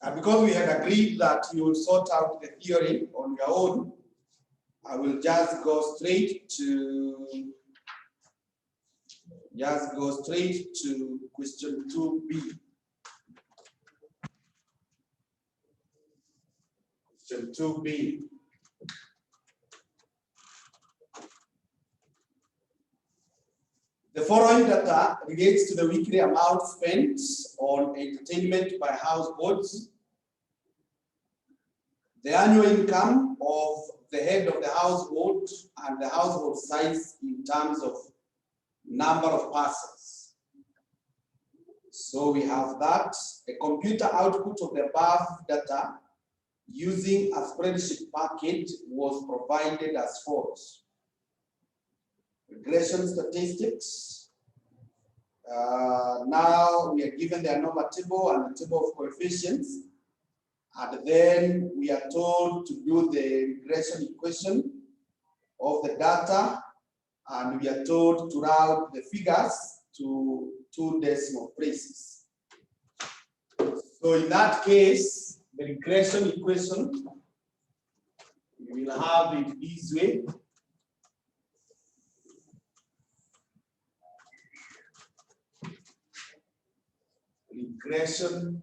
And because we had agreed that you will sort out the theory on your own, I will just go straight to question 2B. Question 2B. The following data relates to the weekly amount spent on entertainment by households. The annual income of the head of the household and the household size in terms of number of persons. So we have that. A computer output of the above data using a spreadsheet package was provided as follows. Regression statistics. Now we are given the ANOVA table and the table of coefficients. And then we are told to do the regression equation of the data, and we are told to route the figures to 2 decimal places. So in that case, the regression equation, we will have it this way. Regression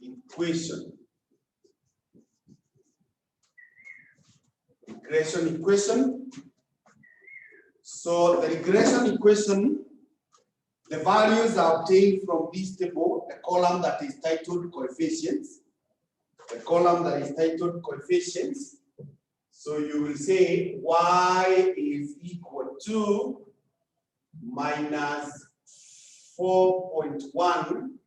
equation. Regression equation. So the regression equation, the values are obtained from this table, the column that is titled coefficients. The column that is titled coefficients. So you will say y is equal to minus 4.1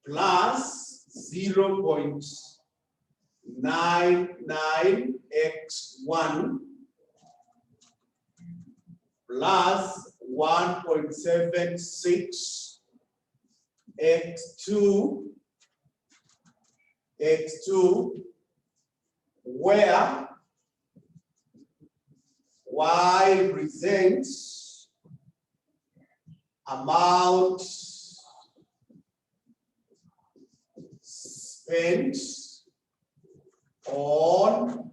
plus 0.99x1 plus 1.76 x2 where y represents amount spent on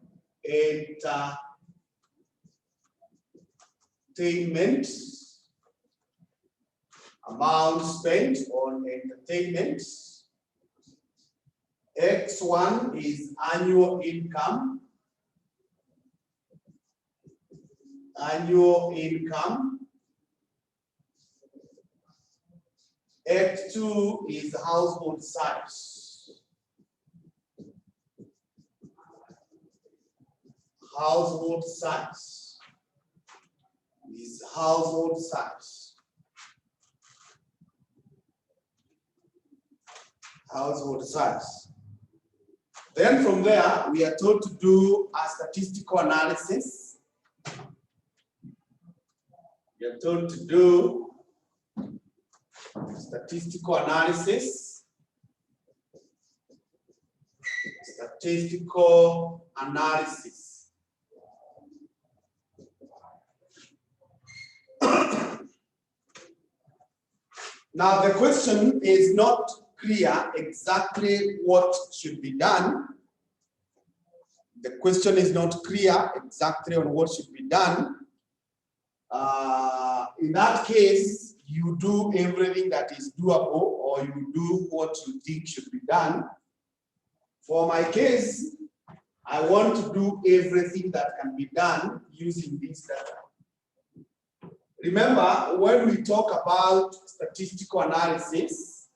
entertainment, amount spent on entertainment. X1 is annual income. Annual income. X2 is household size. Household size is household size. Household size. Then from there, we are told to do a statistical analysis. We are told to do statistical analysis. Statistical analysis. Now the question is not clear exactly what should be done. The question is not clear exactly on what should be done. In that case, you do everything that is doable, or you do what you think should be done. For my case, I want to do everything that can be done using this data. Remember, when we talk about statistical analysis,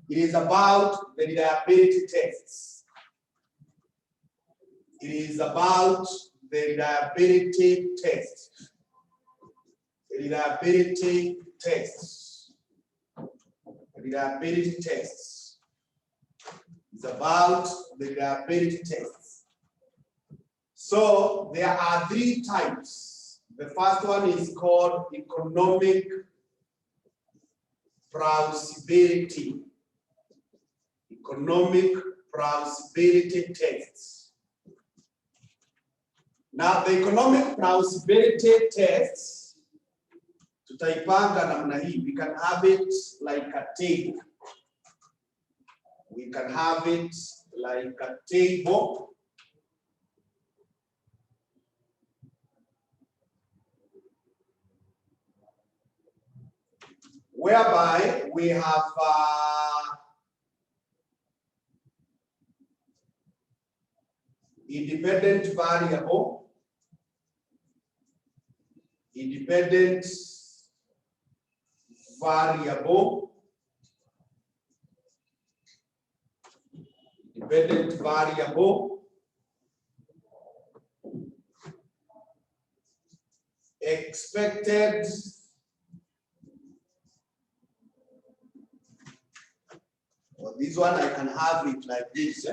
it is about the reliability tests. It is about the reliability tests. Reliability tests. Reliability tests. It's about the reliability tests. So there are 3 types. The first one is called economic plausibility. Economic plausibility tests. Now, the economic plausibility tests Tutaipanga namna hii. We can have it like a table. We can have it like a table. Whereby we have independent variable, independent variable, expected this one I can have it like this.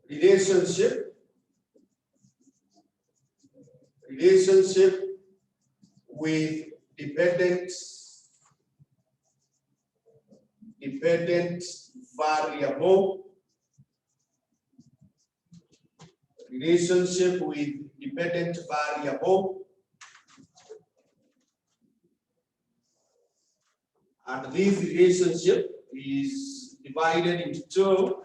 Relationship with dependent variable, relationship with dependent variable, and this relationship is divided into two.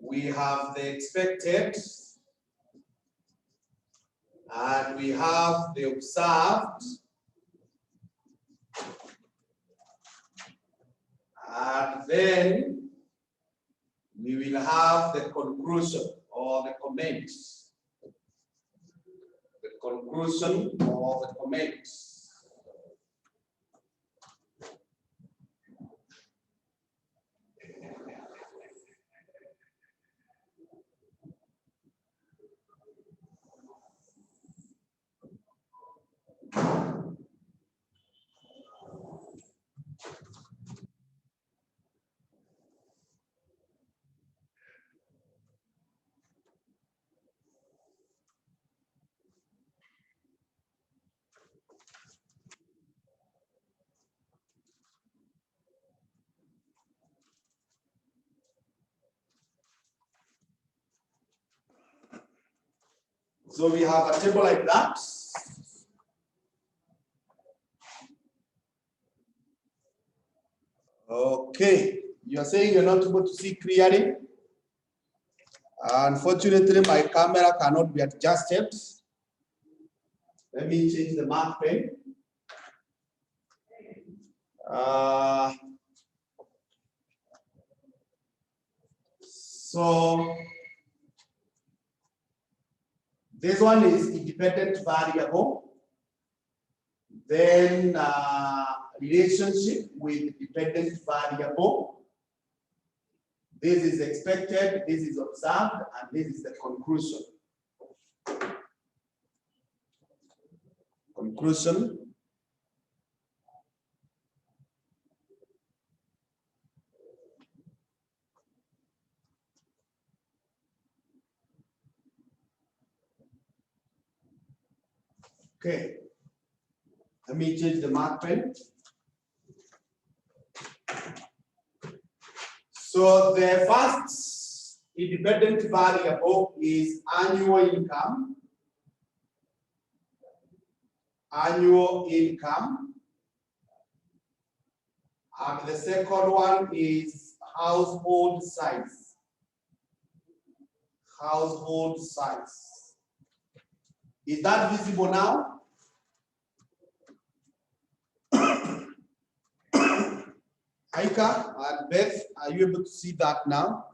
We have the expected and we have the observed, and then we will have the conclusion or the comments. The conclusion or the comments. So we have a table like that. Okay, you are saying you're not able to see clearly. Unfortunately, my camera cannot be adjusted. Let me change the mark pen. So this one is independent variable. Then relationship with dependent variable. This is expected, this is observed, and this is the conclusion. Conclusion. Okay. Let me change the mark pen. So the first independent variable is annual income. Annual income. And the second one is household size. Household size. Is that visible now? Aika and Beth, are you able to see that now?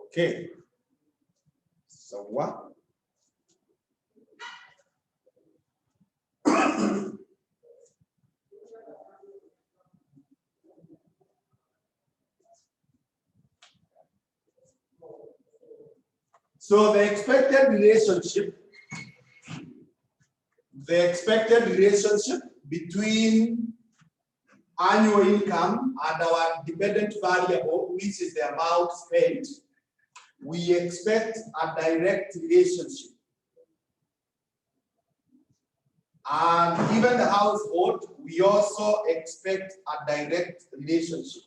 Okay. So what? So the expected relationship between annual income and our dependent variable, which is the amount spent, we expect a direct relationship. And even the household, we also expect a direct relationship.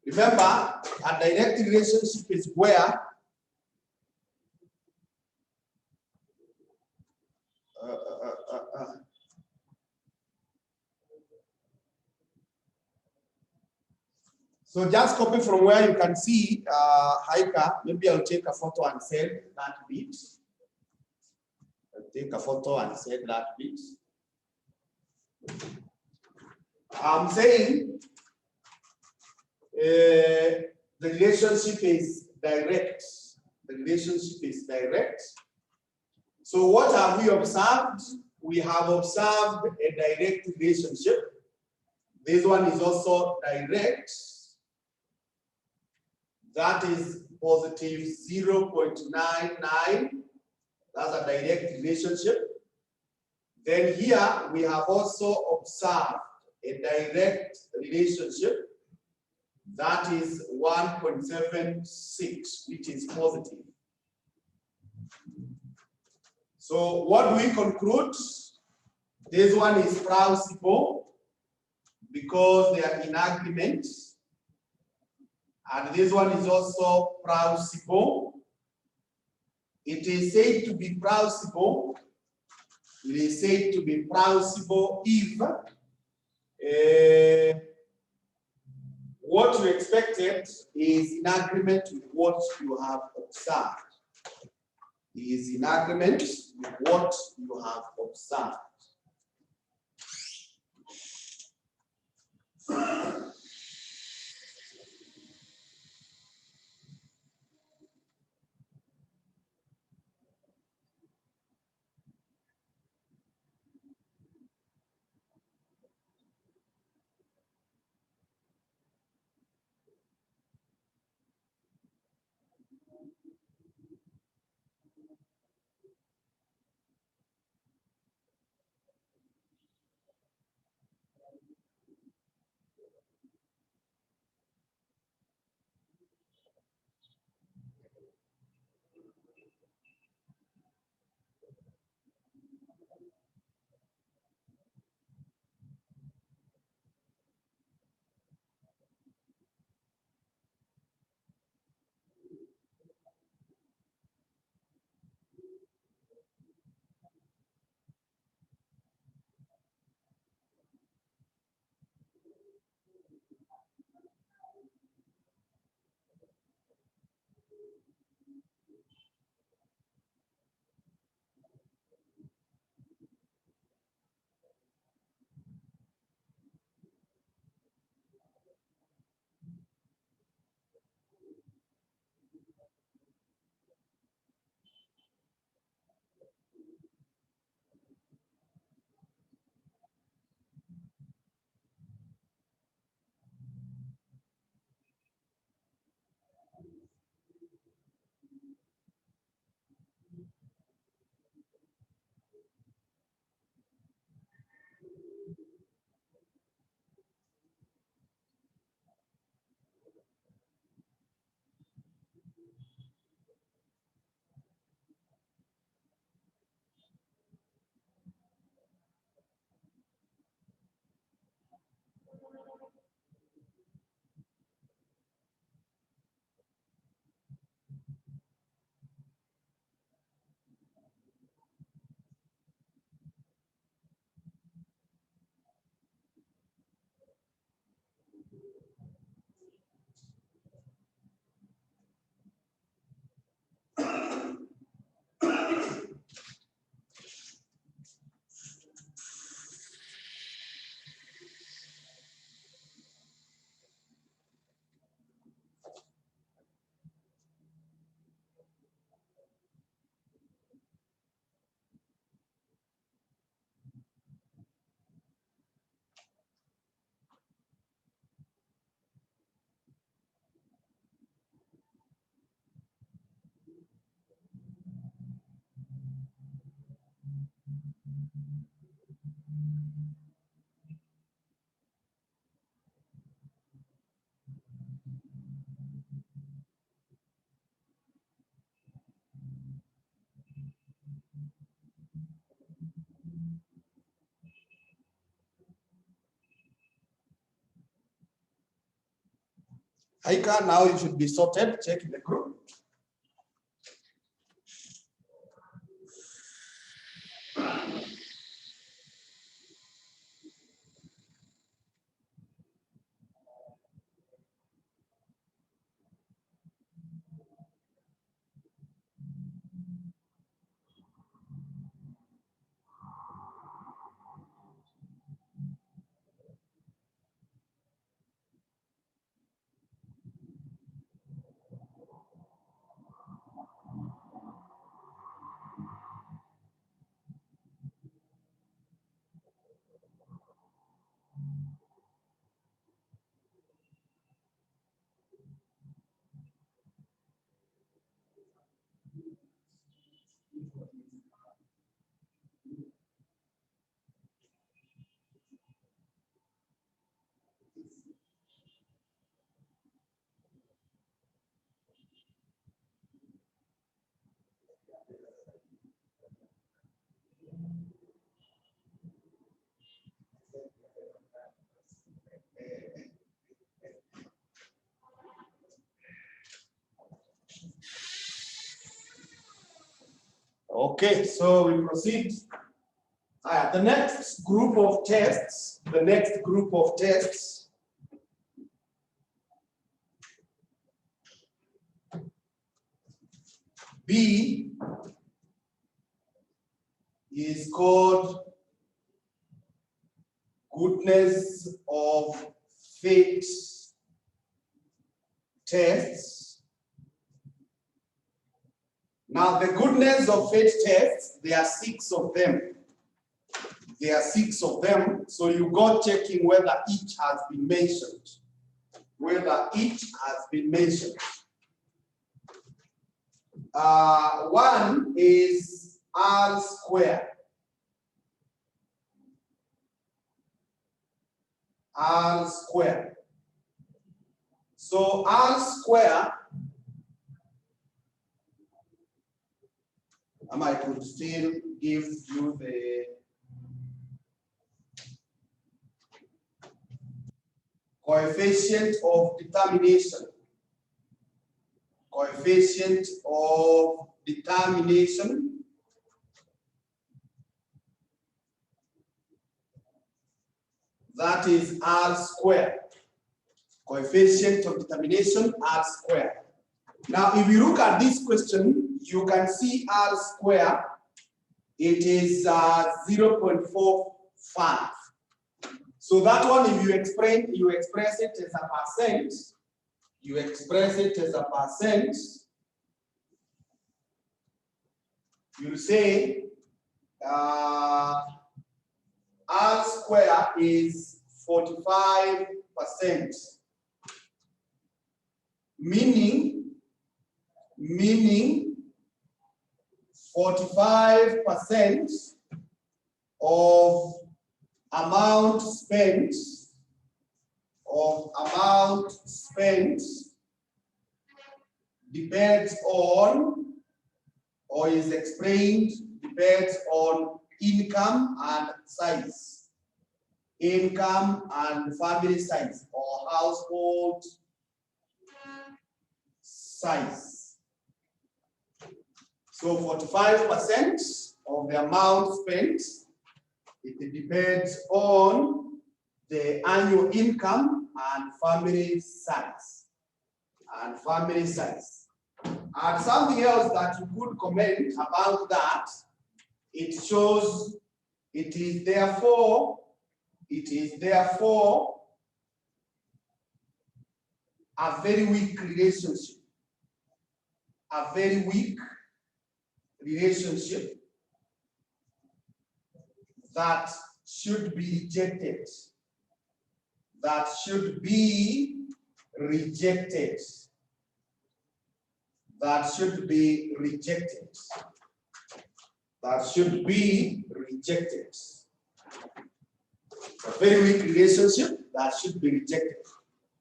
Remember, a direct relationship is where so just copy from where you can see Haika. Maybe I'll take a photo and send that bit. I'll take a photo and send that bit. I'm saying the relationship is direct. The relationship is direct. So what have we observed? We have observed a direct relationship. This one is also direct. That is positive 0.99. That's a direct relationship. Then here we have also observed a direct relationship. That is 1.76, which is positive. So what do we conclude? This one is plausible because they are in agreement. And this one is also plausible. It is said to be plausible. It is said to be plausible if what you expected is in agreement with what you have observed. It is in agreement with what you have observed. Haika, now it should be sorted. Check the group. Okay, so we proceed. The next group of tests, B is called goodness of fit tests. Now, the goodness of fit tests, there are 6 of them. So you go checking whether each has been mentioned. One is R square. So R square, I could still give you the coefficient of determination. That is R square. Coefficient of determination, R square. Now, if you look at this question, you can see R square, it is 0.45. So that one, if you express it as a percent, you say R square is 45%, meaning 45% of amount spent depends on, or is explained, depends on income and size, income and family size, or household size. So 45% of the amount spent, it depends on the annual income and family size. And something else that you could comment about that, it shows it is therefore a very weak relationship. That should be rejected. That should be rejected. A very weak relationship that should be rejected.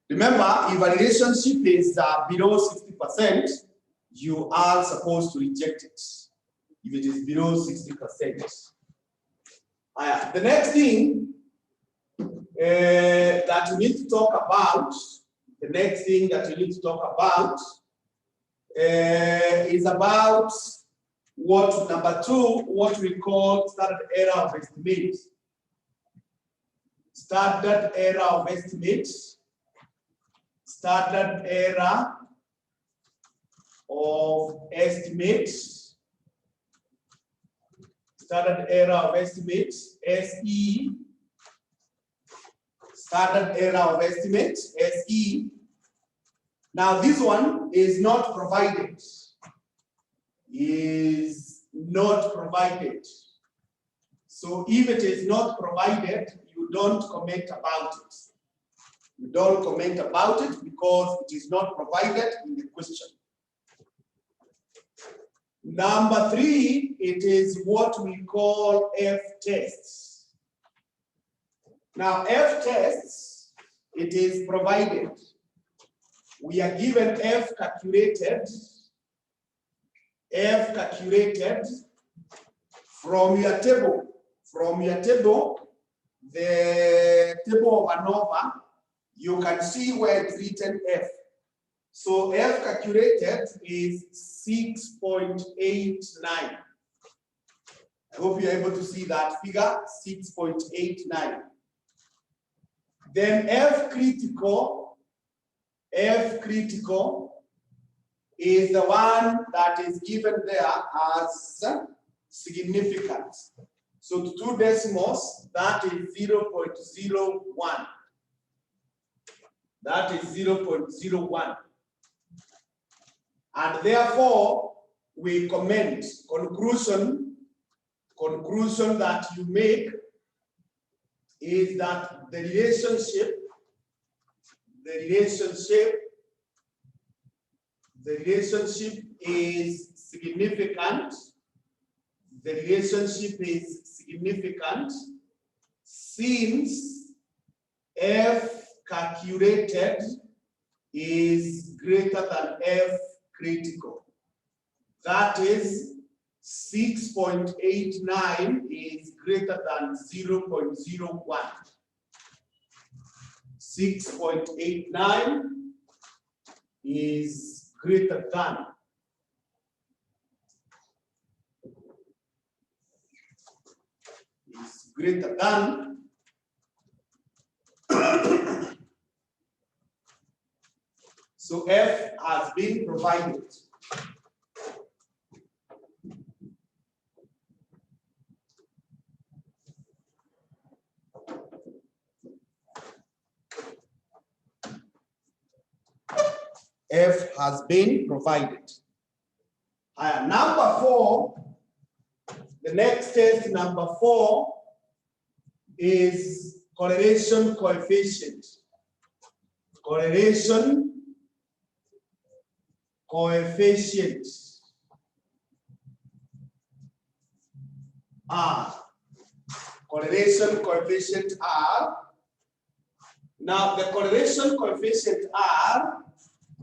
Remember, if a relationship is below 60%, you are supposed to reject it. if it is below 60%. The next thing that we need to talk about, is about number 2, what we call standard error of estimate. Standard error of estimate. Standard error of estimate. Standard error of estimate, SE. Standard error of estimate, SE. Now this one is not provided. Is not provided. So if it is not provided, you don't comment about it. You don't comment about it because it is not provided in the question. Number 3, it is what we call F-tests. Now F-tests, it is provided. We are given F calculated from your table. The table of ANOVA, you can see where it's written F. So F calculated is 6.89. I hope you're able to see that figure, 6.89. Then F critical is the one that is given there as significant. So to 2 decimals, that is 0.01. That is 0.01. And therefore, we comment conclusion that you make is that the relationship is significant. The relationship is significant since F calculated is greater than F critical. That is 6.89 is greater than 0.01. 6.89 is greater than. Is greater than. So F has been provided. F has been provided. Number 4, the next test, number 4, is correlation coefficient. Correlation coefficient. R. Correlation coefficient R. Now the correlation coefficient R,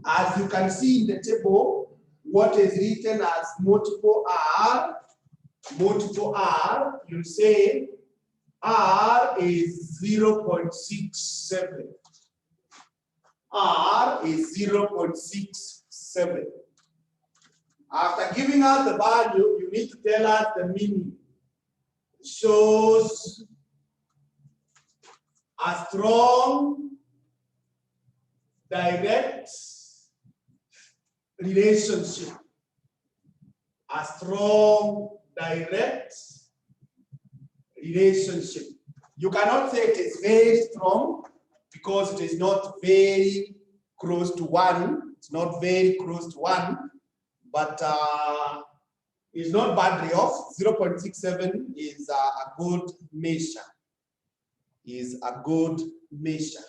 as you can see in the table, what is written as multiple R, you say R is 0.67. R is 0.67. After giving us the value, you need to tell us the meaning. It shows a strong direct relationship. A strong direct relationship. You cannot say it is very strong because it is not very close to 1. It's not very close to 1, but it's not badly off. 0.67 is a good measure. Is a good measure.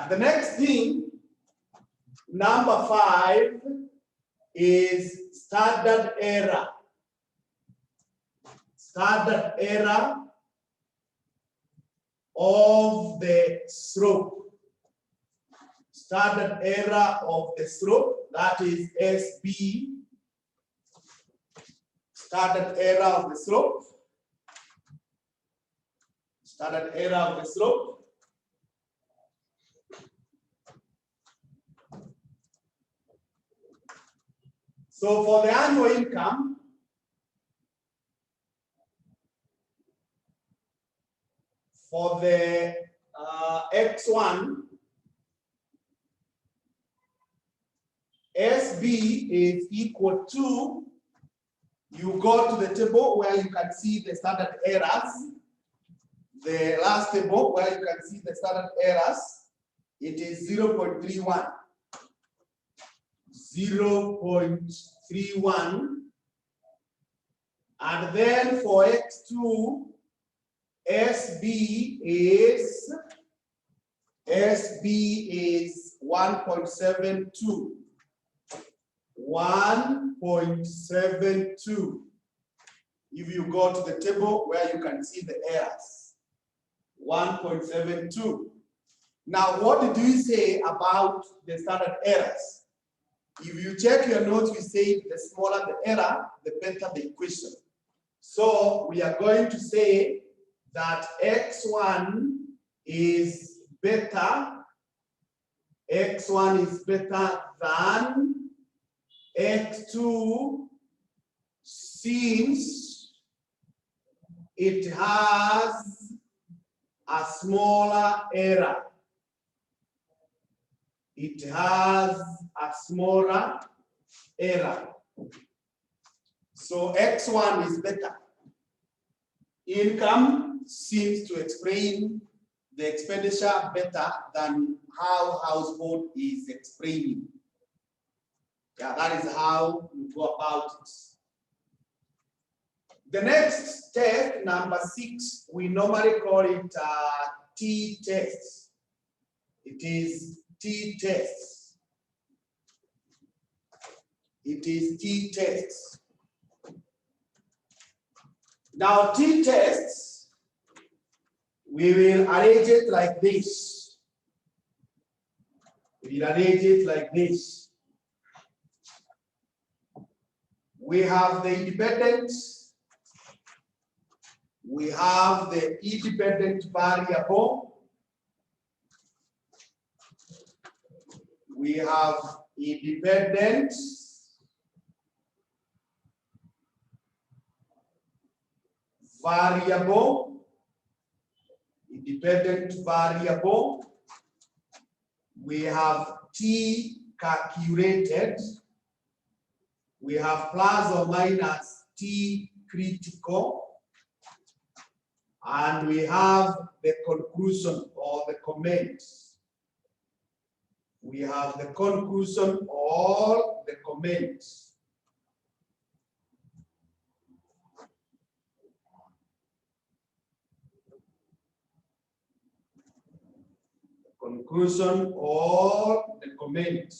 The next thing, number 5, is standard error. Standard error of the slope. Standard error of the slope, that is SB. standard error of the slope. Standard error of the slope. So for the annual income, for the X1, SB is equal to, you go to the table where you can see the standard errors. The last table where you can see the standard errors, it is 0.31. 0.31. And then for X2, SB is 1.72. 1.72. If you go to the table where you can see the errors, 1.72. Now, what did we say about the standard errors? If you check your notes, we say the smaller the error, the better the equation. So we are going to say that X1 is better. X1 is better than X2 since it has a smaller error. It has a smaller error. So X1 is better. Income seems to explain the expenditure better than how household is explaining. Yeah, that is how we go about it. The next test, number 6, we normally call it t-test. It is t-test. It is t-test. Now, t-tests, we will arrange it like this. We will arrange it like this. We have the independent. We have the independent variable. We have independent variable. Independent variable. We have T calculated. We have plus or minus T critical. And we have the conclusion or the comment. We have the conclusion or the comment. Conclusion or the comment.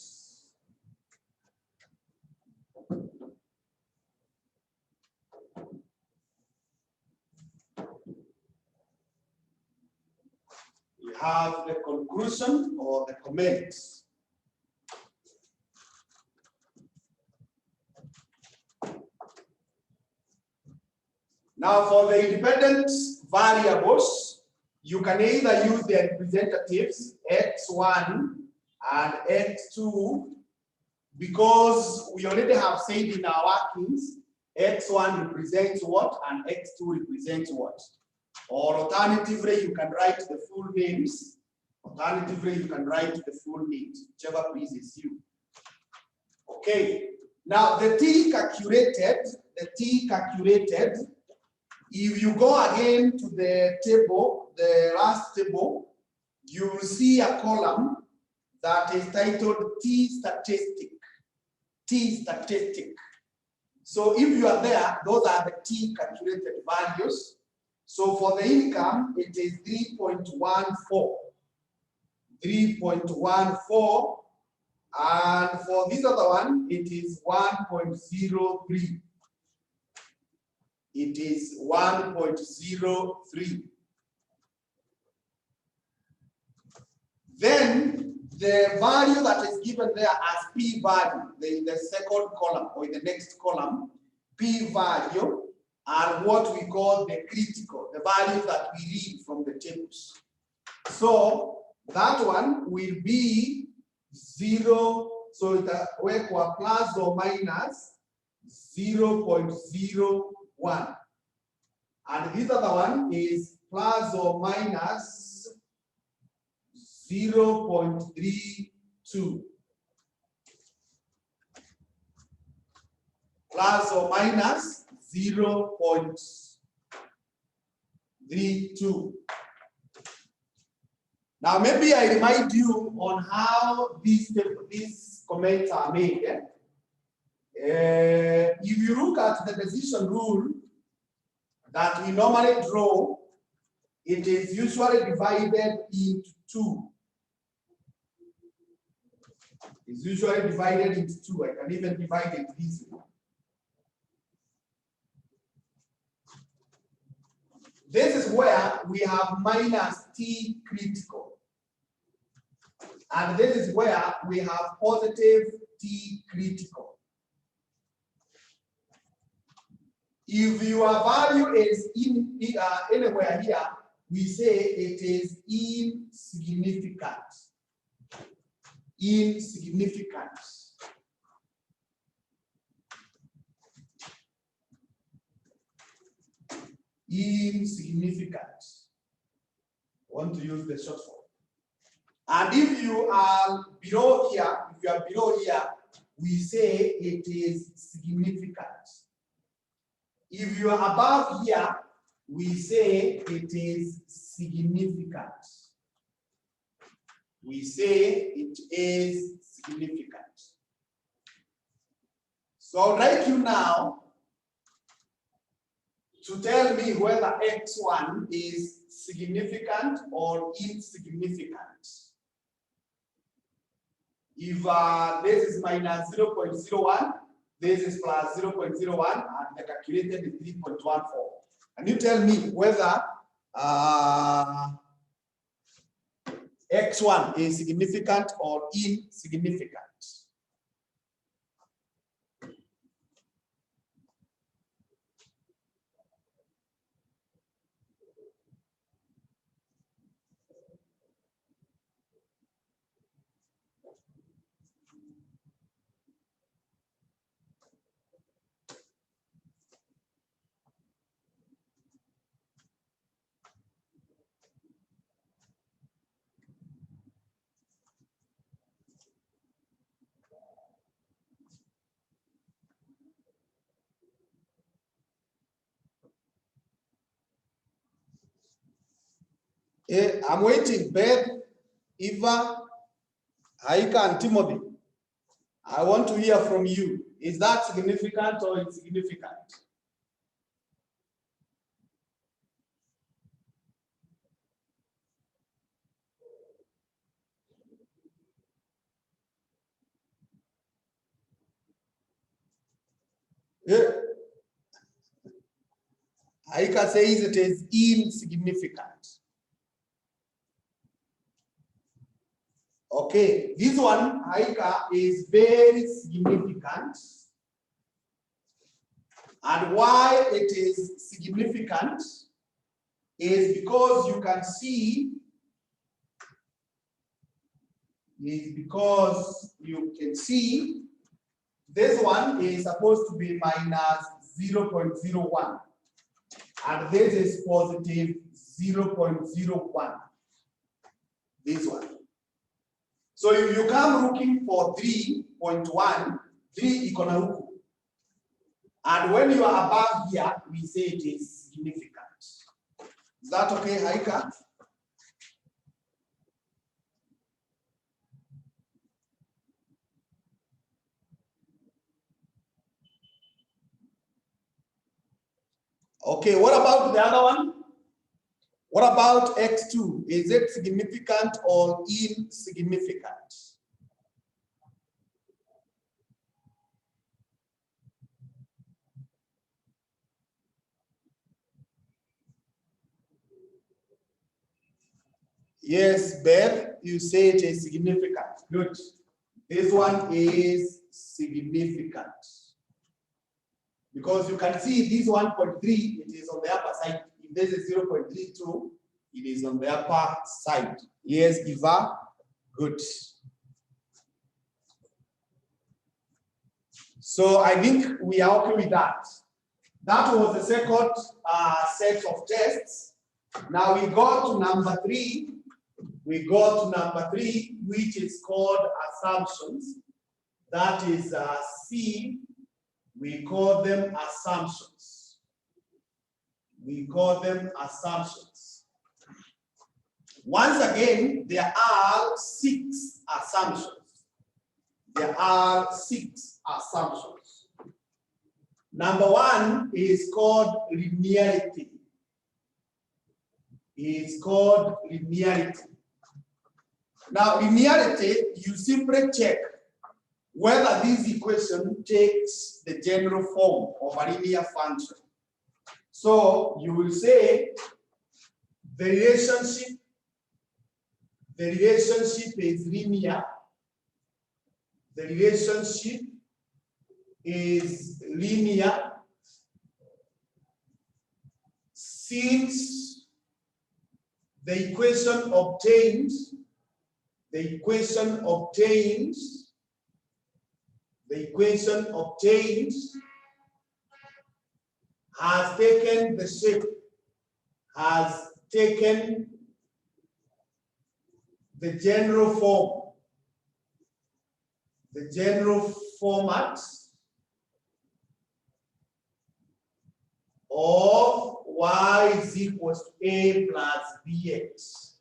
We have the conclusion or the comment. Now for the independent variables, you can either use the representatives x1 and x2, because we already have said in our workings, x1 represents what and x2 represents what. Or alternatively, you can write the full names. Alternatively, you can write the full names, whichever pleases you. Okay. Now the T calculated, if you go again to the table, the last table, you will see a column that is titled T statistic. T statistic. So if you are there, those are the T calculated values. So for the income, it is 3.14. 3.14. And for this other one, it is 1.03. It is 1.03. Then the value that is given there as p value, the second column or in the next column, p-value are what we call the critical, the values that we read from the tables. So that one will be 0, so itawekwa plus or minus 0.01. And this other one is plus or minus 0.32. Plus or minus 0.32. Now, maybe I remind you on how these comments are made. If you look at the decision rule that we normally draw, it is usually divided into two. It's usually divided into two. I can even divide it easily. This is where we have minus T critical. And this is where we have positive T critical. If your value is anywhere here, we say it is insignificant. Insignificant. Insignificant. I want to use the short form. And if you are below here, we say it is significant. If you are above here, we say it is significant. We say it is significant. So I'll write you now to tell me whether X1 is significant or insignificant. If this is minus 0.01, this is plus 0.01, and the calculated is 3.14. And you tell me whether X1 is significant or insignificant. I'm waiting, Beth, Eva, Aika, and Timothy. I want to hear from you. Is that significant or insignificant? Yeah. Aika says it is insignificant. Okay, this one, Aika, is very significant. And why it is significant is because you can see, this one is supposed to be minus 0.01. And this is positive 0.01. This one. So if you come looking for 3.1, 3 iko na huku. And when you are above here, we say it is significant. Is that okay, Haika? Okay, what about the other one? What about X2? Is it significant or insignificant? Yes, Beth, you say it is significant. Good. This one is significant. Because you can see this 1.3, it is on the upper side. If this is 0.32, it is on the upper side. Yes, Eva, good. So I think we are okay with that. That was the second set of tests. Now we go to number 3. We go to number 3, which is called assumptions. That is C. We call them assumptions. We call them assumptions. Once again, there are 6 assumptions. There are 6 assumptions. Number 1 is called linearity. It's called linearity. Now, linearity, you simply check whether this equation takes the general form of a linear function. So you will say the relationship is linear. The relationship is linear since the equation obtains has taken the shape, has taken the general form, the general format of y is equals to a plus bx.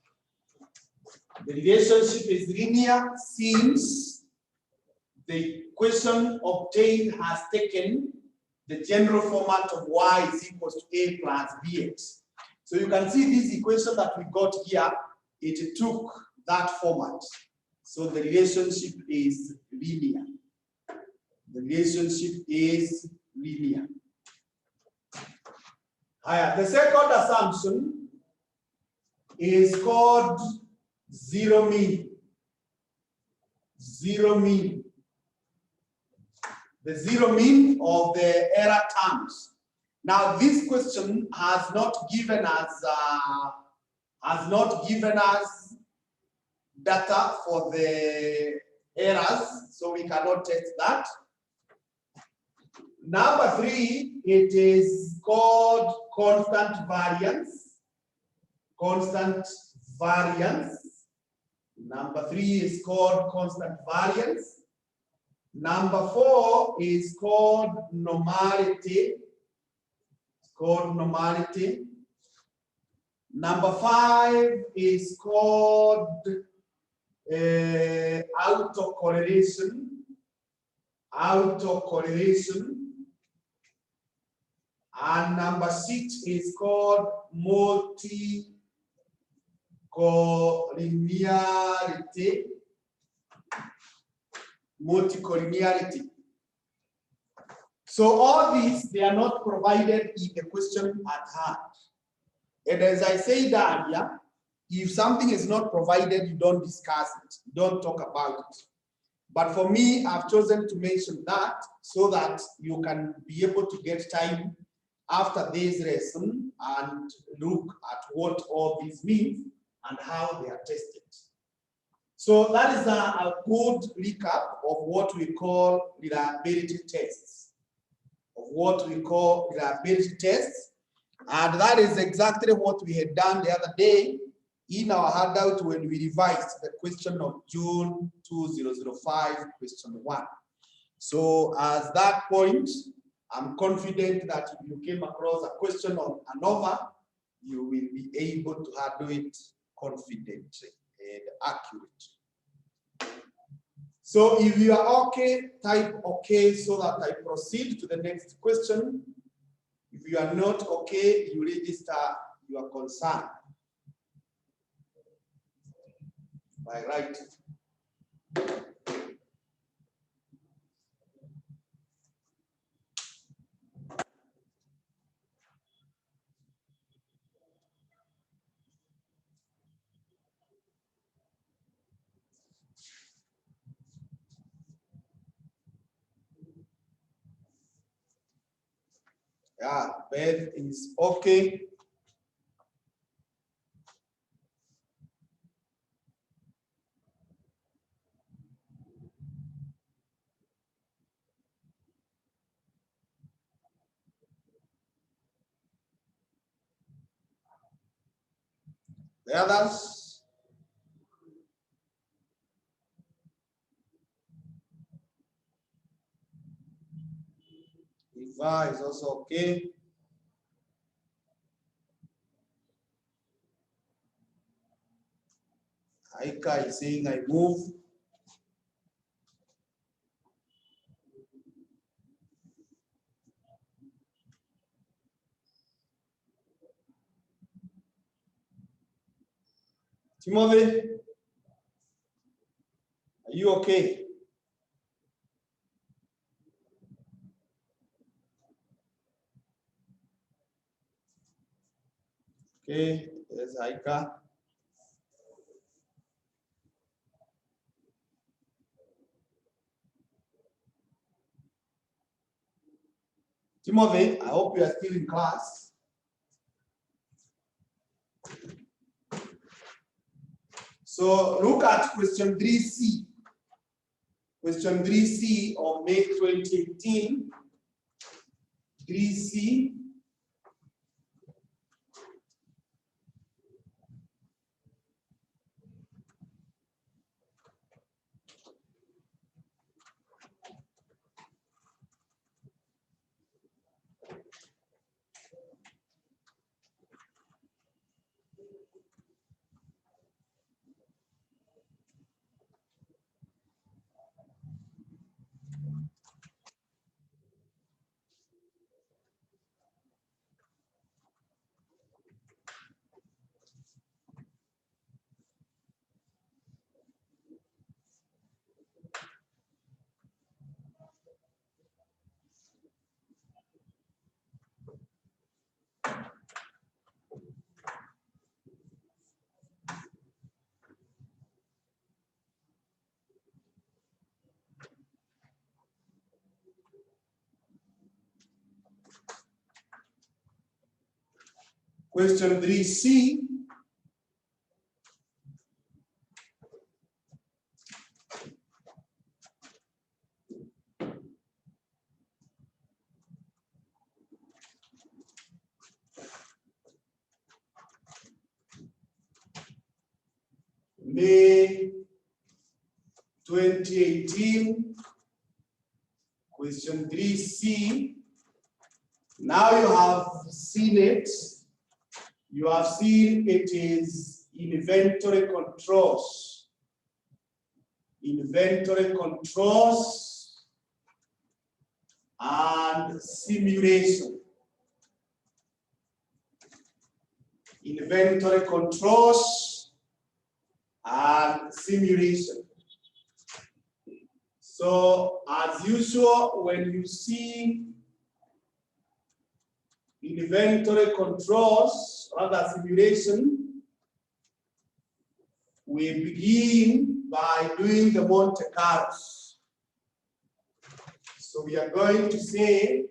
The relationship is linear since the equation obtained has taken the general format of y is equals to a plus bx. So you can see this equation that we got here, it took that format. So the relationship is linear. The relationship is linear. The second assumption is called zero mean. Zero mean. The zero mean of the error terms. Now, this question has not given us data for the errors, so we cannot test that. Number 3, it is called constant variance. Constant variance. Number 3 is called constant variance. Number 4 is called normality. It's called normality. Number 5 is called autocorrelation. Autocorrelation. And number 6 is called multicollinearity. Multicollinearity. So all these, they are not provided in the question at hand. And as I said earlier, if something is not provided, you don't discuss it, you don't talk about it. But for me, I've chosen to mention that so that you can be able to get time after this lesson and look at what all this means and how they are tested. So that is a good recap of what we call reliability tests. And that is exactly what we had done the other day in our handout when we revised the question of June 2005, question 1. So at that point, I'm confident that if you came across a question on ANOVA, you will be able to handle it confidently and accurate. So if you are okay, type okay so that I proceed to the next question. If you are not okay, you register your concern by writing. Yeah, Beth is okay. The others? Eva is also okay. Aika is saying I move. Timothy, are you okay? Okay, there's Aika. Timothy, I hope you are still in class. So look at question 3C. Question 3C of May 2018. 3C. Question 3C. May 2018. Question 3C. Now you have seen it. You have seen it is inventory controls. Inventory controls and simulation. Inventory controls and simulation. So as usual, when you see inventory controls, rather simulation, we begin by doing the Monte Carlos. So we are going to say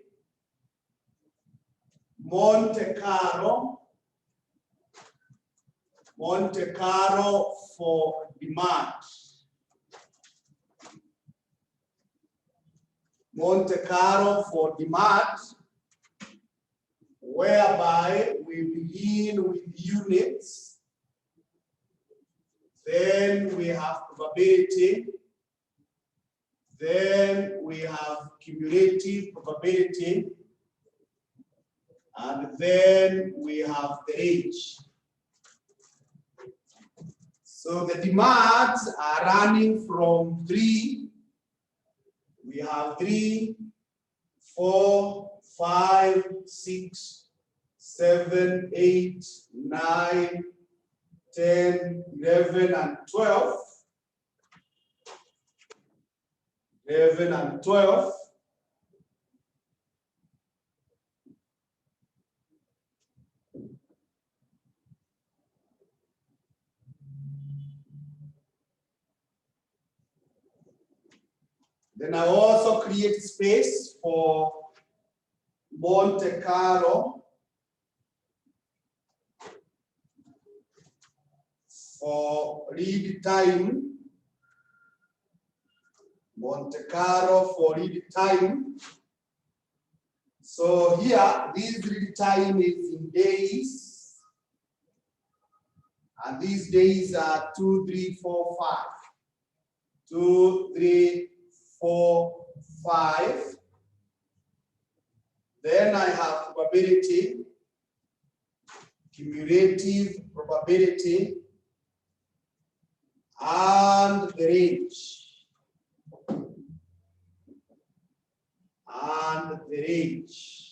Monte Carlo for demand. Monte Carlo for demand, whereby we begin with units, then we have probability, then we have cumulative probability, and then we have the range. So the demands are running from 3. We have 3, 4, 5, 6, 7, 8, 9, 10, 11, and 12. 11 and 12. Then I also create space for Monte Carlo for read time. Monte Carlo for read time. So here, this read time is in days. And these days are 2, 3, 4, 5. 2, 3, 4, 5. Then I have probability, cumulative probability, and the range. And the range.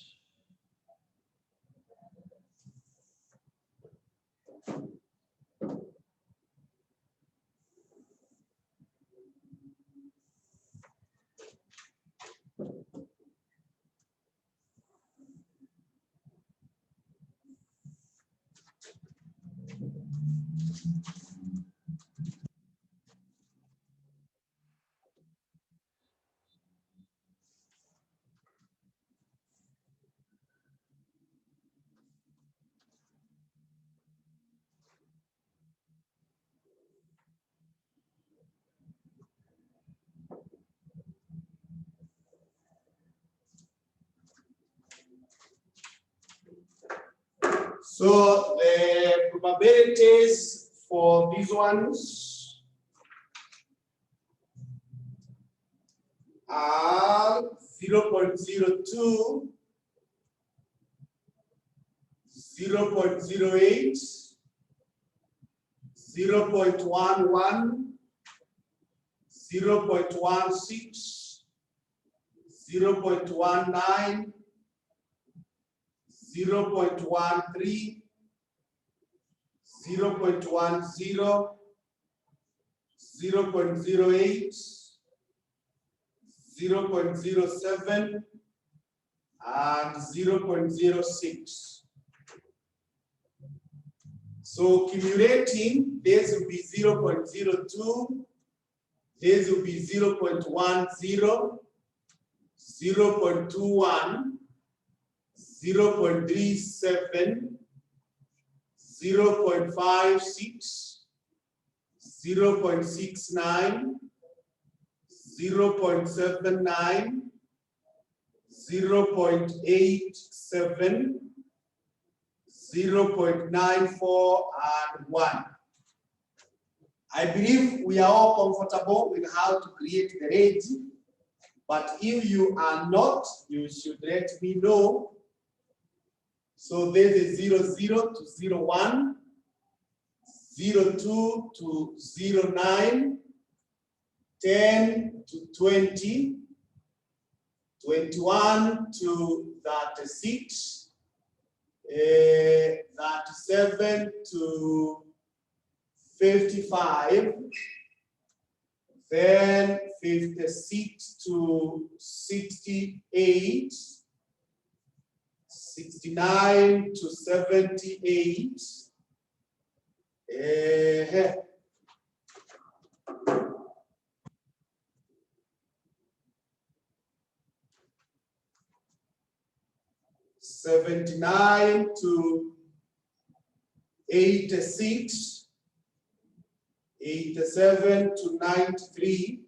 So the probabilities for these ones are 0.02, 0.08, 0.11, 0.16, 0.19, 0.13, 0.10, 0.08, 0.07, and 0.06. So accumulating, this will be 0.02, this will be 0.10, 0.21, 0.37, 0.56, 0.69, 0.79, 0.87, 0.94, and 1. I believe we are all comfortable with how to create the range, but if you are not, you should let me know. So this is 00 to 01, 02 to 09, 10 to 20, 21 to 36, 37 to 55, then 56 to 68, 69 to 78, 79 to 86, 87 to 93,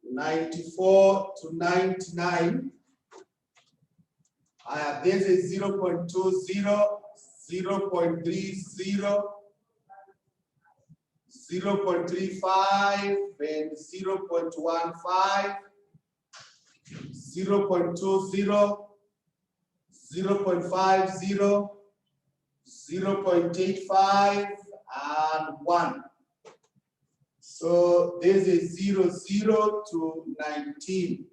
94 to 99. This is 0.20, 0.30, 0.35, and 0.15, 0.20, 0.50, 0.85, and 1. So this is 00 to 19,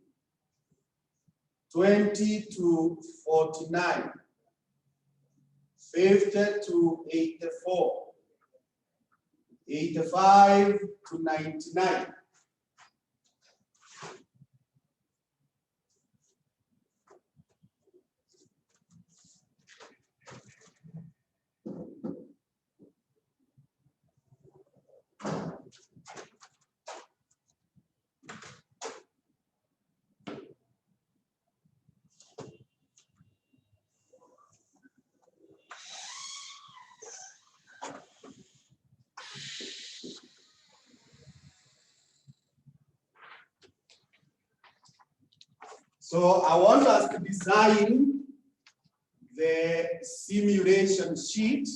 20 to 49, 50 to 84, 85 to 99. So I want us to design the simulation sheet,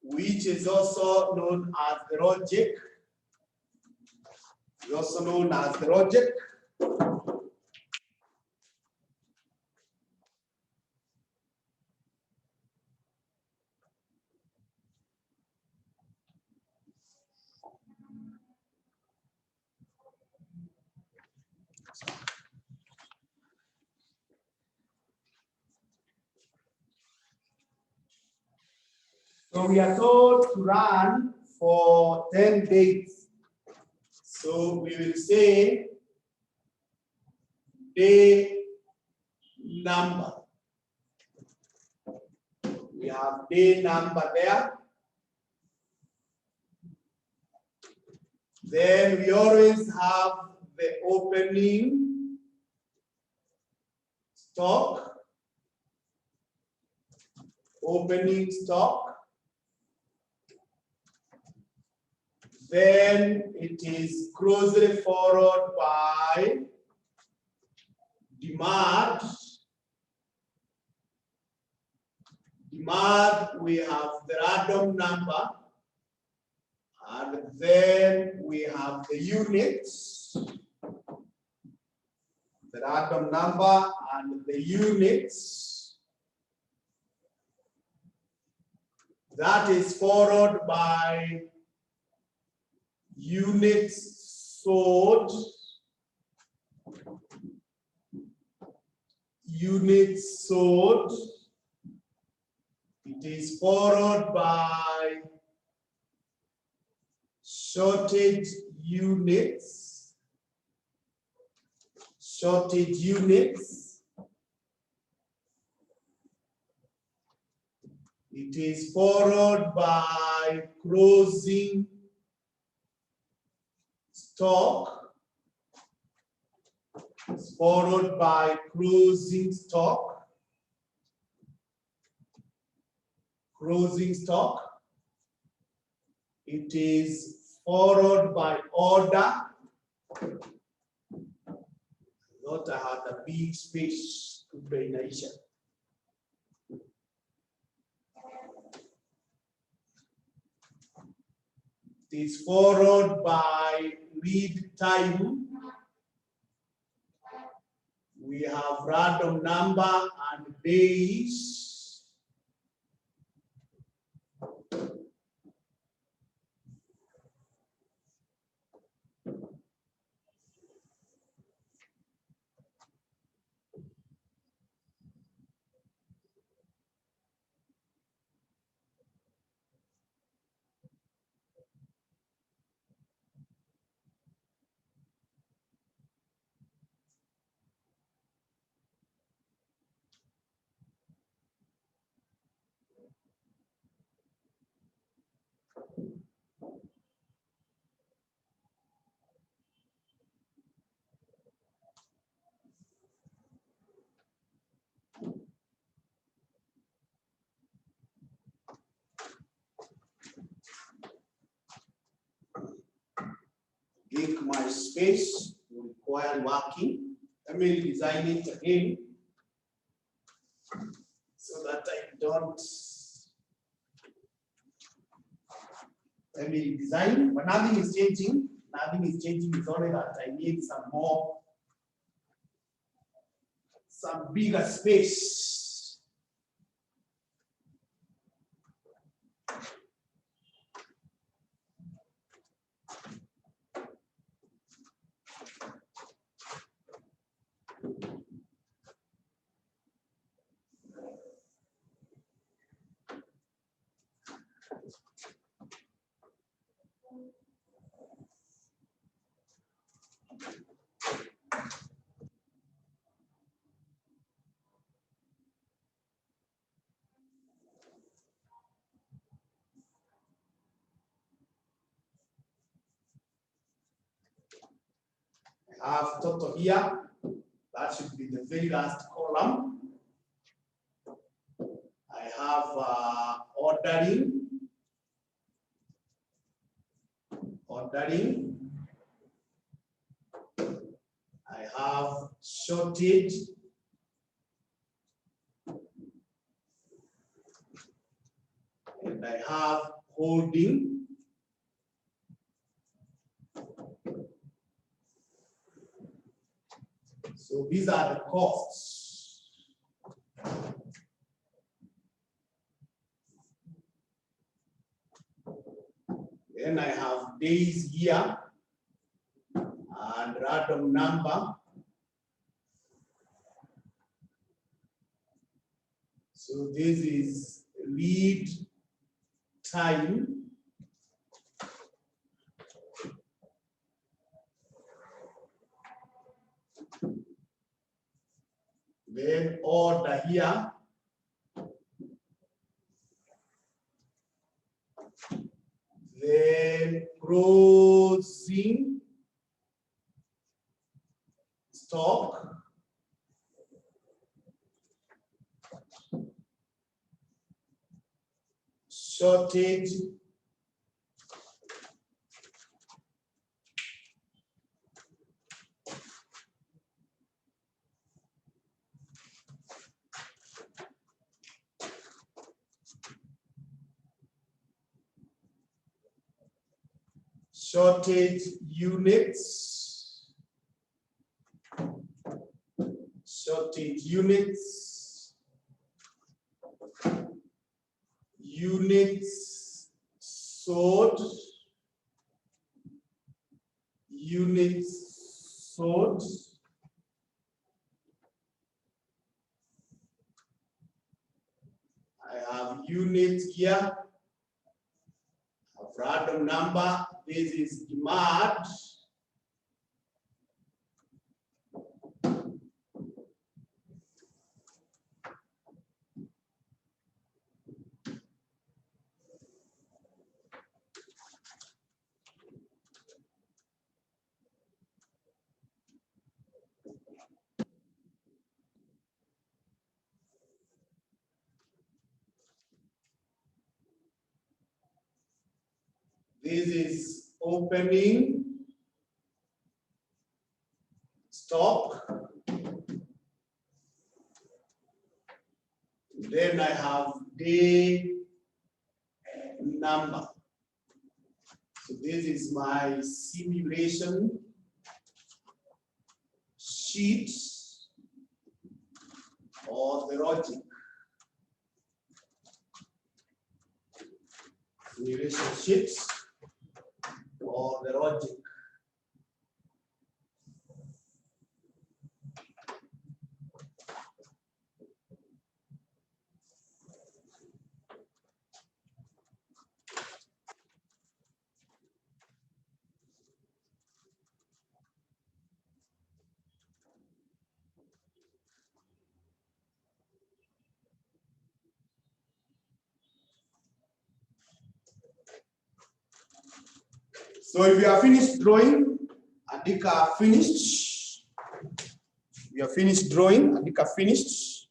which is also known as the logic. It's also known as the logic. So we are told to run for 10 days. So we will say day number. We have day number there. Then we always have the opening stock. Opening stock. Then it is closely followed by demand. Demand, we have the random number, and then we have the units, the random number and the units. That is followed by units sold, units sold. It is followed by shortage units, shortage units. It is followed by closing stock. It's followed by closing stock. Closing stock. It is followed by order. Not I had a big space to draination. It is followed by lead time. We have random number and days. Make my space require working. Let me design it again so that I don't. Let me design, but nothing is changing. Nothing is changing. It's only that I need some bigger space. I have total here. That should be the very last column. I have ordering. Ordering. have shortage, and I have holding. So these are the costs. Then I have days here and random number. So this is lead time. Then order here. Then closing stock. Shortage. Shortage units. Shortage units. Units sold. Units sold. I have units here. A random number. This is demand. This is opening stock. Then I have day number. So this is my simulation sheet or the logic. Simulation sheets or the logic. So if you are finished drawing, Andika finished. We are finished drawing, Andika finished.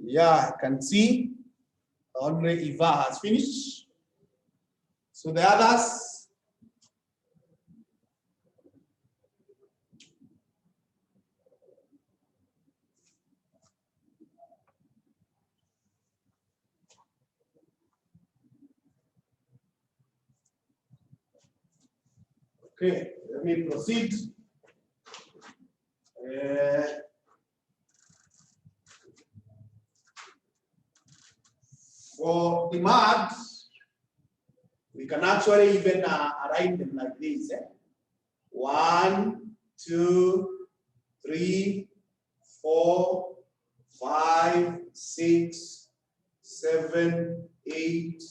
Yeah, I can see Andre Eva has finished. So the others. Okay, let me proceed. For the maths, we can actually even write them like this. 1, 2, 3, 4, 5, 6, 7, 8,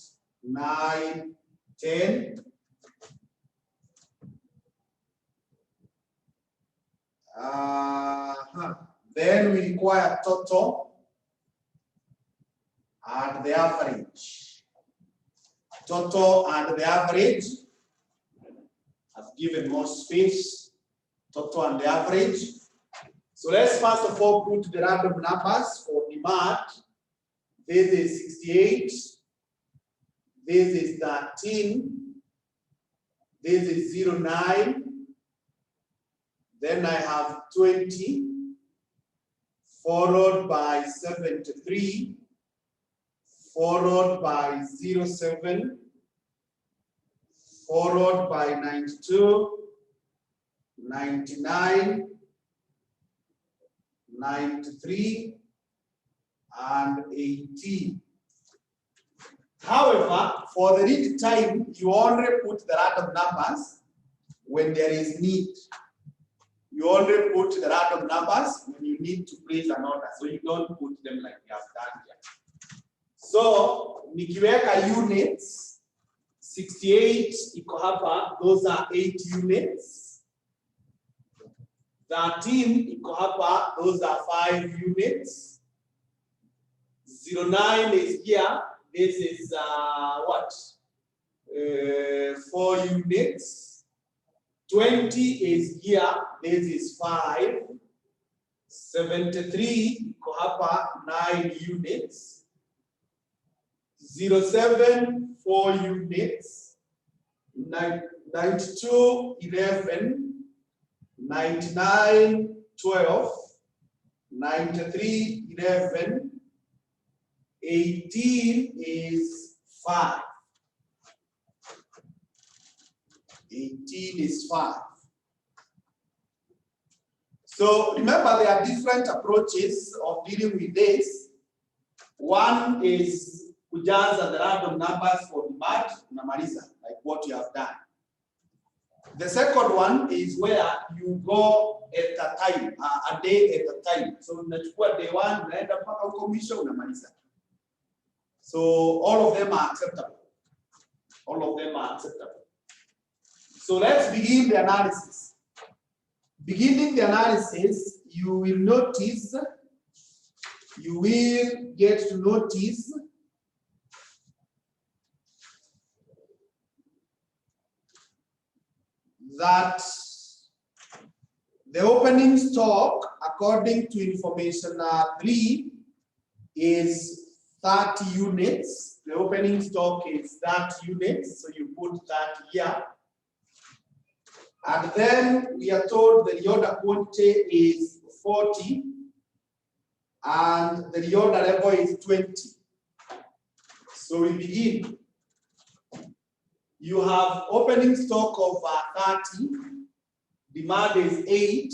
9, 10. Then we require total and the average. Total and the average. I've given more space. Total and the average. So let's first of all put the random numbers for the math. This is 68. This is 13. This is 09. Then I have 20, followed by 73, followed by 07, followed by 92, 99, 93, and 18. However, for the read time, you only put the random numbers when there is need. You only put the random numbers when you need to place an order. So you don't put them like we have done here. So, nikiweka units, 68 iko hapa, those are 8 units. 13 iko hapa, those are 5 units. 09 is here, this is what? 4 units. 20 is here, this is 5. 73, iko hapa, 9 units. 07, 4 units. 92, 11. 99, 12. 93, 11. 18 is 5. 18 is 5. So remember, there are different approaches of dealing with this. One is kujaza the random numbers for the math, unamaliza, like what you have done. The second one is where you go at a time, a day at a time. So unachukua day 1, unaenda mpaka huko mwisho, unamaliza. So all of them are acceptable. All of them are acceptable. So let's begin the analysis. Beginning the analysis, you will notice, you will get to notice that the opening stock, according to information 3, is 30 units. The opening stock is 30 units, so you put 30 here. And then we are told the reorder quantity is 40 and the reorder level is 20. So we begin. You have opening stock of 30, demand is 8,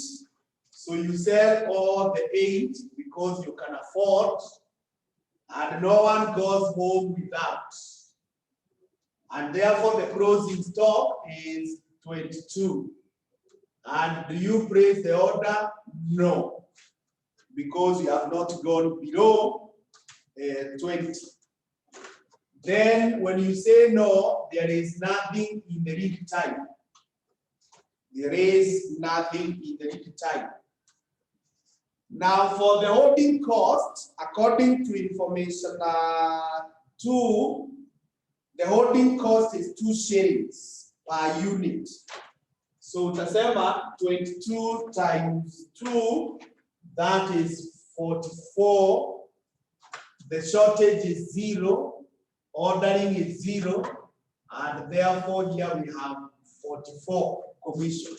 so you sell all the 8 because you can afford, and no one goes home without. And therefore the closing stock is 22. And do you place the order? No, because you have not gone below 20. Then when you say no, there is nothing in the lead time. There is nothing in the lead time. Now for the holding cost, according to information 2, the holding cost is 2 shillings per unit. So utasema 22 times 2, that is 44 The shortage is 0, ordering is 0, and therefore here we have 44 commission.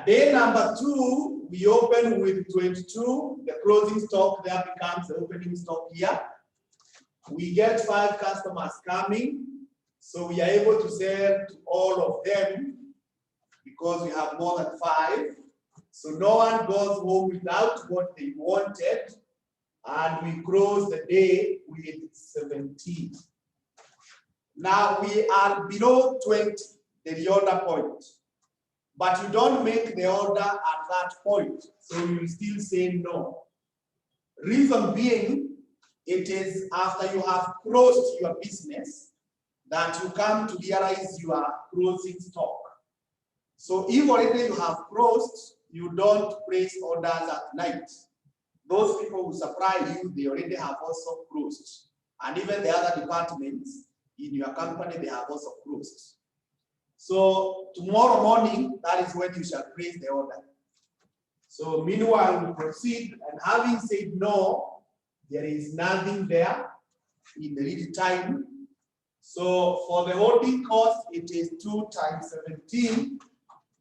Day number 2, we open with 22. The closing stock there becomes the opening stock here. We get 5 customers coming, so we are able to sell to all of them because we have more than 5. So no one goes home without what they wanted, and we close the day with 17. Now we are below 20, the reorder point. But you don't make the order at that point, so you still say no. Reason being, it is after you have closed your business that you come to realize you are closing stock. So if already you have closed, you don't place orders at night. Those people who supply you, they already have also closed. And even the other departments in your company, they have also closed. So tomorrow morning, that is when you shall place the order. So meanwhile, we proceed, and having said no, there is nothing there in the lead time. So for the holding cost, it is 2 times 17,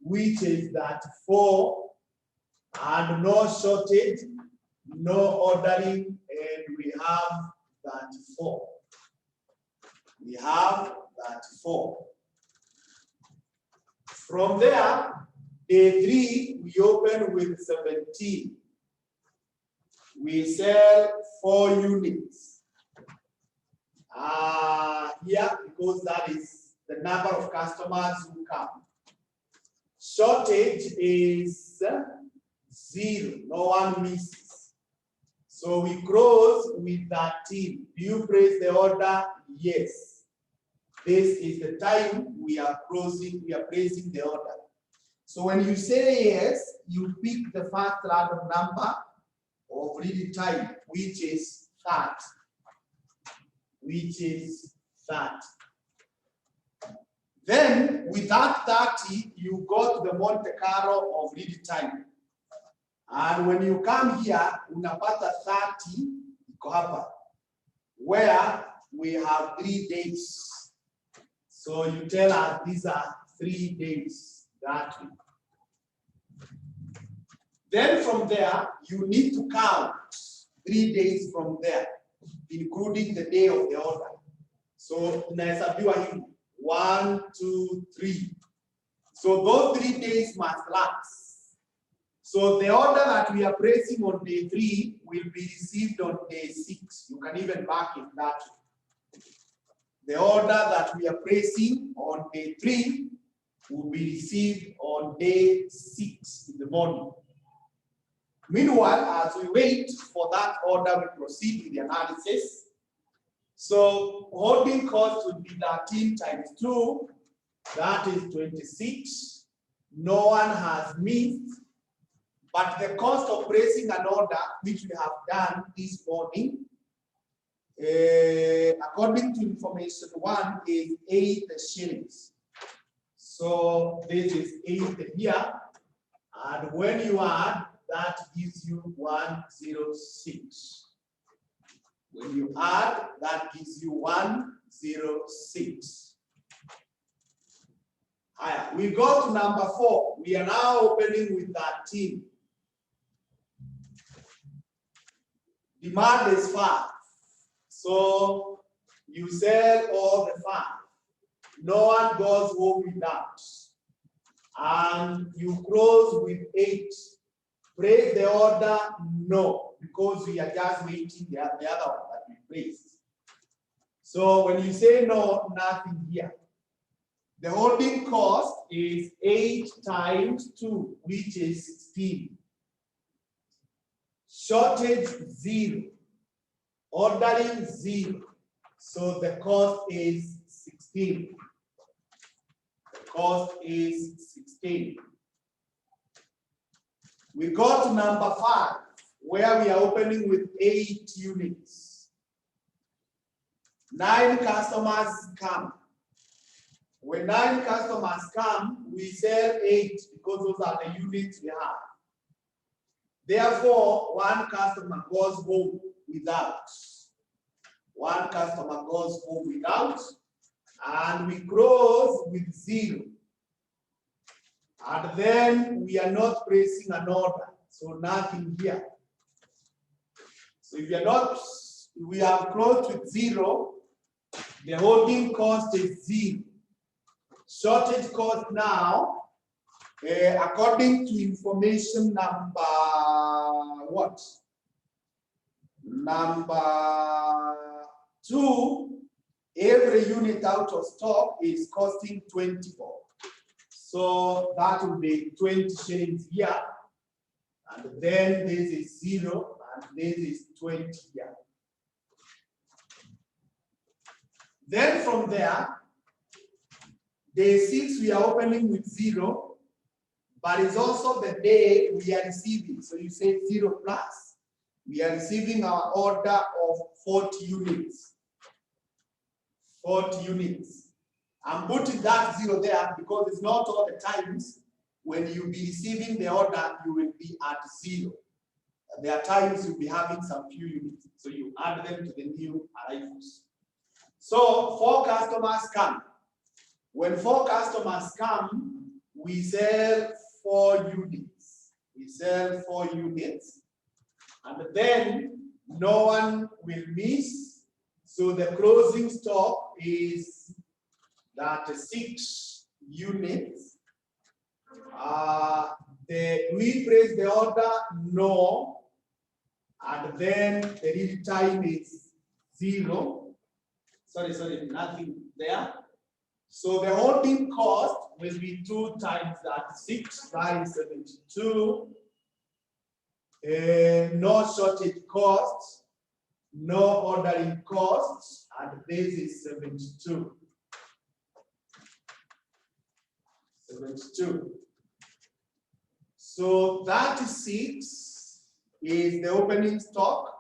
which is that 4, and no shortage, no ordering, and we have that 4. We have that 4. From there, day 3, we open with 17. We sell 4 units. Here, because that is the number of customers who come. Shortage is 0, no one misses. So we close with 13. Do you place the order? Yes. This is the time we are closing, we are placing the order. So when you say yes, you pick the first random number of lead time, which is 30. Which is 30. Then with that 30, you go to the Monte Carlo of lead time. And when you come here, unapata 30 iko hapa, where we have 3 days. So you tell us these are 3 days that week. Then from there, you need to count 3 days from there, including the day of the order. So tunahesabiwa hivi 1, 2, 3. So those 3 days must lapse. So the order that we are placing on day 3 will be received on day 6. You can even mark it that way. The order that we are placing on day 3 will be received on day 6 in the morning. Meanwhile, as we wait for that order, we proceed with the analysis. So holding cost would be 13 times 2, that is 26. No one has missed, but the cost of placing an order, which we have done this morning, according to information 1, is 8 shillings. So this is 8 here, and when you add, that gives you 106. When you add, that gives you 106. We go to number 4. We are now opening with 13. Demand is 5. So you sell all the 5. No one goes home without. And you close with 8. Place the order? No, because we are just waiting the other one that we placed. So when you say no, nothing here. The holding cost is 8 times 2, which is 16. Shortage 0. Ordering 0. So the cost is 16. The cost is 16. We go to number 5, where we are opening with 8 units. 9 customers come. When 9 customers come, we sell 8 because those are the units we have. Therefore, one customer goes home without. One customer goes home without, and we close with 0. And then we are not placing an order, so nothing here. So if you are not, we have closed with 0, the holding cost is 0. Shortage cost now, according to information number what? Number 2, every unit out of stock is costing 20 bob. So that will be 20 shillings here. And then this is 0, and this is 20 here. Then from there, day 6 we are opening with 0, but it's also the day we are receiving. So you say 0 plus. We are receiving our order of 40 units. 40 units. I'm putting that 0 there because it's not all the times when you'll be receiving the order, you will be at 0. There are times you'll be having some few units. So you add them to the new arrivals. So 4 customers come. When 4 customers come, we sell 4 units. We sell 4 units. And then no one will miss. So the closing stock is that 6 units. We place the order, no. And then the lead time is 0. Sorry, nothing there. So the holding cost will be 2 times that, 6 times 72. No shortage costs, no ordering costs, and this is 72. 72. So 36 is the opening stock.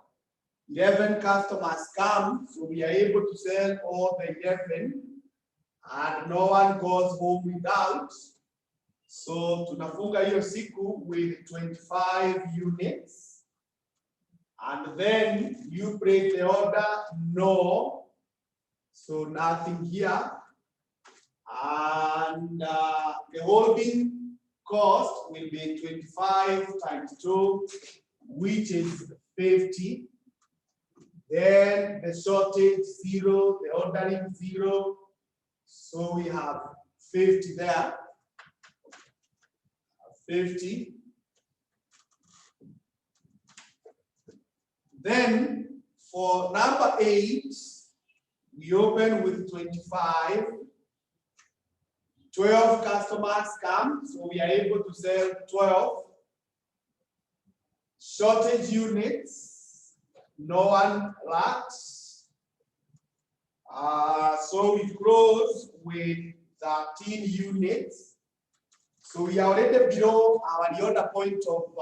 11 customers come, so we are able to sell all the 11, and no one goes home without. So tunafunga hiyo siku with 25 units, and then you place the order, no, so nothing here, and the holding cost will be 25 times 2, which is 50. Then the shortage 0, the ordering 0, so we have 50 there. 50. Then for number 8, we open with 25. 12 customers come, so we are able to sell 12. Shortage units, no one lacks. So we close with 13 units. So we are already below our order point of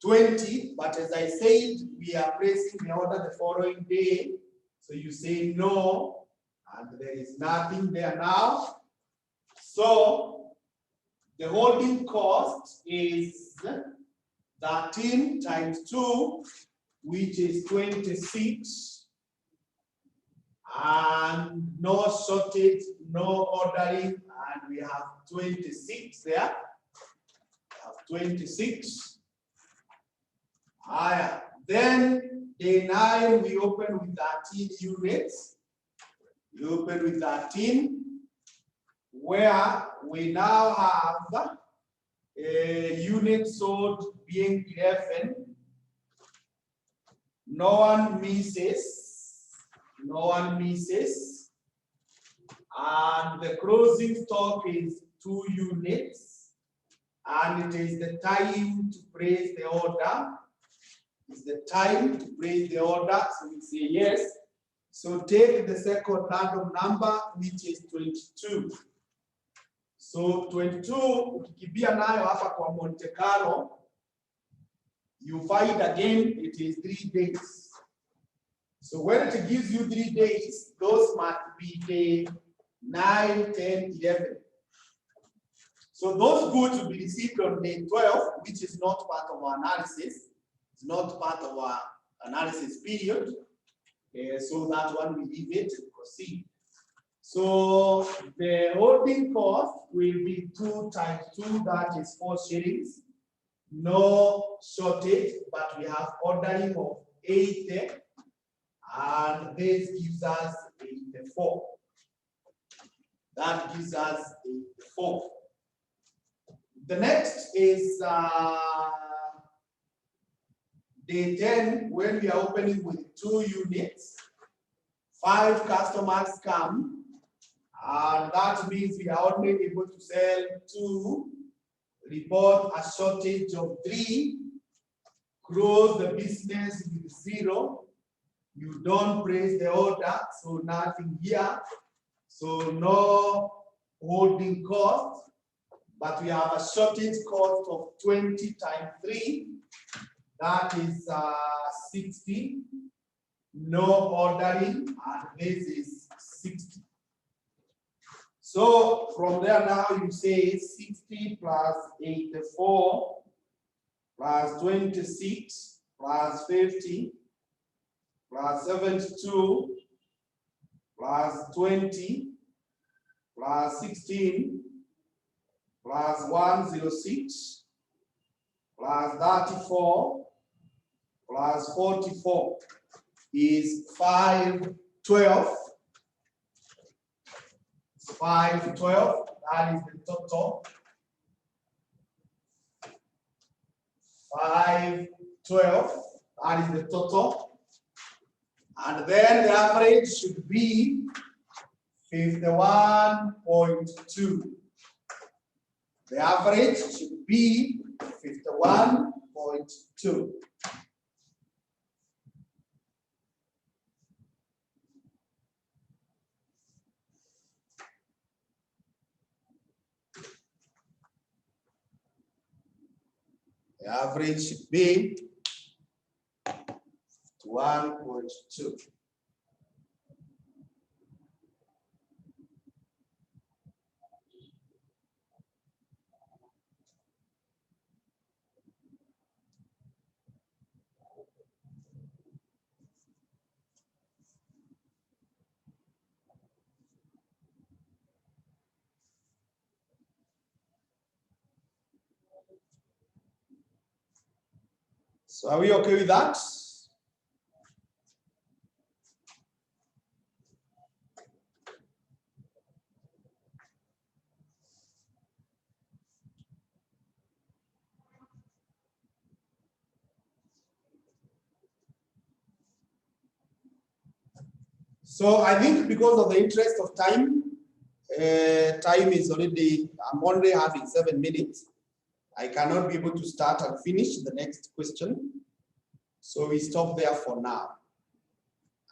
20, but as I said, we are placing the order the following day. So you say no, and there is nothing there now. So the holding cost is 13 times 2, which is 26. And no shortage, no ordering, and we have 26 there. We have 26. Then day 9, we open with 13 units. We open with 13, where we now have a unit sold being 11. No one misses. No one misses. And the closing stock is 2 units. And it is the time to place the order. It's the time to place the order. So we say yes. So take the second random number, which is 22. So 22, ukikibia nayo hapa kwa Monte Carlo, you find again it is 3 days. So when it gives you 3 days, those must be day 9, 10, 11. So those goods will be received on day 12, which is not part of our analysis. It's not part of our analysis period. So that one we leave it and proceed. So the holding cost will be 2 times 2, that is 4 shillings. No shortage, but we have ordering of 80, and this gives us 84. That gives us 84. The next is day 10, when we are opening with 2 units. 5 customers come, and that means we are only able to sell 2, report a shortage of 3, close the business with 0. You don't place the order, so nothing here. So no holding cost, but we have a shortage cost of 20 times 3. That is 60. No ordering, and this is 60. So from there now you say 60 plus 84 plus 26 plus 50 plus 72 plus 20 plus 16 plus 106 plus 34 plus 44 is 512. 512, that is the total. 512, that is the total. And then the average should be 51.2. The average should be 51.2. The average should be 1.2. So are we okay with that? So I think because of the interest of time, time is already, I'm only having 7 minutes. I cannot be able to start and finish the next question. So we stop there for now.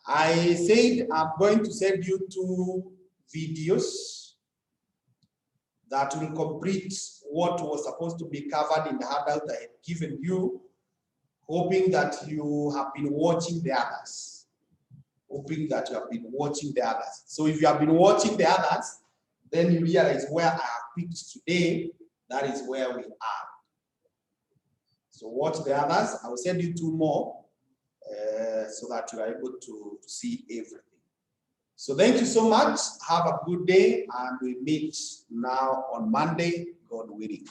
I said I'm going to send you 2 videos that will complete what was supposed to be covered in the handout I had given you, hoping that you have been watching the others. Hoping that you have been watching the others. So if you have been watching the others, then you realize where I have picked today, that is where we are. So watch the others. I will send you 2 more so that you are able to see everything. So thank you so much. Have a good day, and we meet now on Monday, God willing.